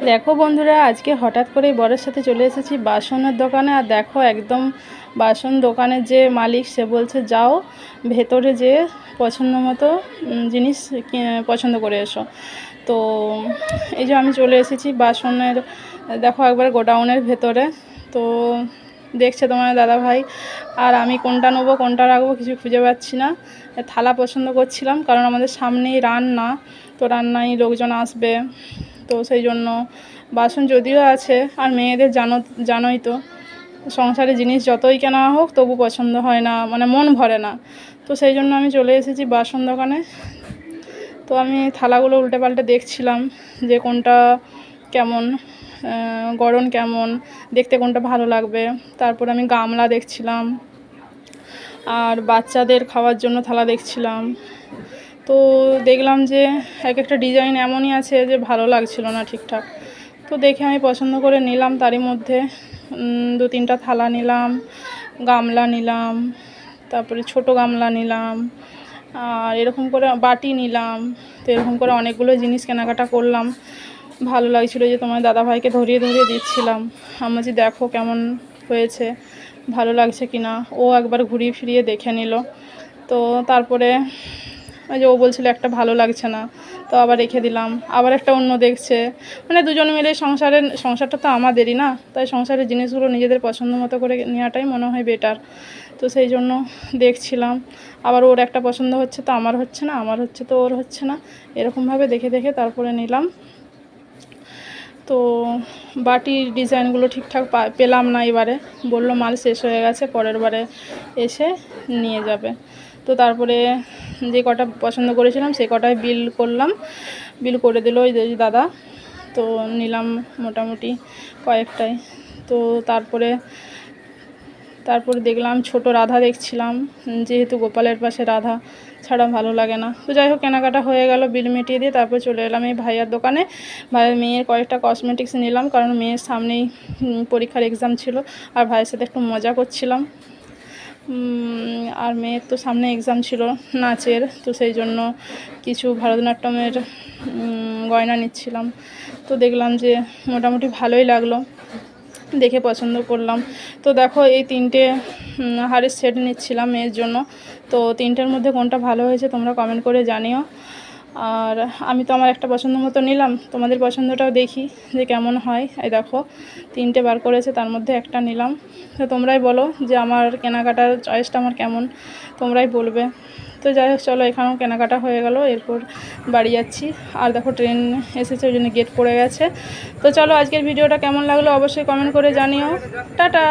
দেখো বন্ধুরা, আজকে হঠাৎ করেই বরের সাথে চলে এসেছি বাসনের দোকানে। আর দেখো একদম বাসন দোকানের যে মালিক সে বলছে যাও ভেতরে যে পছন্দ মতো জিনিস পছন্দ করে এসো। তো এই যে আমি চলে এসেছি বাসনের, দেখো একবার গোডাউনের ভেতরে। তো দেখছে তোমার দাদা ভাই, আর আমি কোনটা নেবো কোনটা রাখবো কিছু খুঁজে পাচ্ছি না। থালা পছন্দ করছিলাম, কারণ আমাদের সামনেই রান্না, তো রান্নায় লোকজন আসবে, তো সেই জন্য বাসন যদিও আছে। আর মেয়েদের জানোই তো, সংসারে জিনিস যতই কেনা হোক তবু পছন্দ হয় না, মানে মন ভরে না। তো সেই জন্য আমি চলে এসেছি বাসন দোকানে। তো আমি থালাগুলো উল্টে পাল্টে দেখছিলাম যে কোনটা কেমন, গড়ন কেমন, দেখতে কোনটা ভালো লাগবে। তারপর আমি গামলা দেখছিলাম, আর বাচ্চাদের খাওয়ার জন্য থালা দেখছিলাম। তো দেখলাম যে এক একটা ডিজাইন এমনই আছে যে ভালো লাগছিল না ঠিকঠাক। তো দেখে আমি পছন্দ করে নিলাম, তারই মধ্যে 2-3টা থালা নিলাম, গামলা নিলাম, তারপরে ছোট গামলা নিলাম, আর এরকম করে বাটি নিলাম। তো এরকম করে অনেকগুলো জিনিস কেনাকাটা করলাম। ভালো লাগছিলো যে তোমার দাদাভাইকে ধরিয়ে ধরিয়ে দিচ্ছিলাম। আমি বলছি দেখো কেমন হয়েছে, ভালো লাগছে কি না। ও একবার ঘুরিয়ে ফিরিয়ে দেখে নিল। তো তারপরে ওই যে ও বলছিল একটা ভালো লাগছে না, তো আবার রেখে দিলাম। আবার একটা অন্য দেখছে, মানে দুজন মিলে সংসারটা তো আমাদেরই না, তাই সংসারের জিনিসগুলো নিজেদের পছন্দ মতো করে নেওয়াটাই মনে হয় বেটার। তো সেই জন্য দেখছিলাম। আবার ওর একটা পছন্দ হচ্ছে তো আমার হচ্ছে না, আমার হচ্ছে তো ওর হচ্ছে না, এরকমভাবে দেখে দেখে তারপরে নিলাম। তো বাটির ডিজাইনগুলো ঠিকঠাক পেলাম না এবারে, বললো মাল শেষ হয়ে গেছে, পরের বারে এসে নিয়ে যাবে। তো তারপরে যে কটা পছন্দ করেছিলাম সেই কটায় বিল করে দিল ওই দাদা। তো নিলাম মোটামুটি কয়েকটাই। তো তারপরে দেখলাম ছোট রাধা দেখছিলাম, যেহেতু গোপালের পাশে রাধা ছাড়া ভালো লাগে না। তো যাই হোক কেনাকাটা হয়ে গেল, বিল মিটিয়ে দিয়ে তারপর চলে এলাম এই ভাইয়ার দোকানে। ভাইয়ের মেয়ের কয়েকটা কসমেটিক্স নিলাম, কারণ মেয়ের সামনেই পরীক্ষার এক্সাম ছিল, আর ভাইয়ের সাথে একটু মজা করছিলাম। আর মেয়ের তো সামনে এক্সাম ছিল নাচের, তো সেই জন্য কিছু ভারতনাট্যমের গয়না নিচ্ছিলাম। তো দেখলাম যে মোটামুটি ভালোই লাগলো, দেখে পছন্দ করলাম। তো দেখো এই 3টে হারের সেট নিচ্ছিলাম মেয়ের জন্য। তো 3টের মধ্যে কোনটা ভালো হয়েছে তোমরা কমেন্ট করে জানিও। আর আমি তো আমার একটা পছন্দ মতো নিলাম, তোমাদের পছন্দটাও দেখি যে কেমন হয়। এই দেখো 3টে বার করেছে, তার মধ্যে একটা নিলাম। তো তোমরাই বলো যে আমার কেনাকাটার চয়েসটা আমার কেমন, তোমরাই বলবে। তো যাই হোক চলো, এখানেও কেনাকাটা হয়ে গেল, এরপর বাড়ি যাচ্ছি। আর দেখো ট্রেন এসেছে, ওই জন্য গেট পড়ে গেছে। তো চলো, আজকের ভিডিওটা কেমন লাগলো অবশ্যই কমেন্ট করে জানিও। টাটা।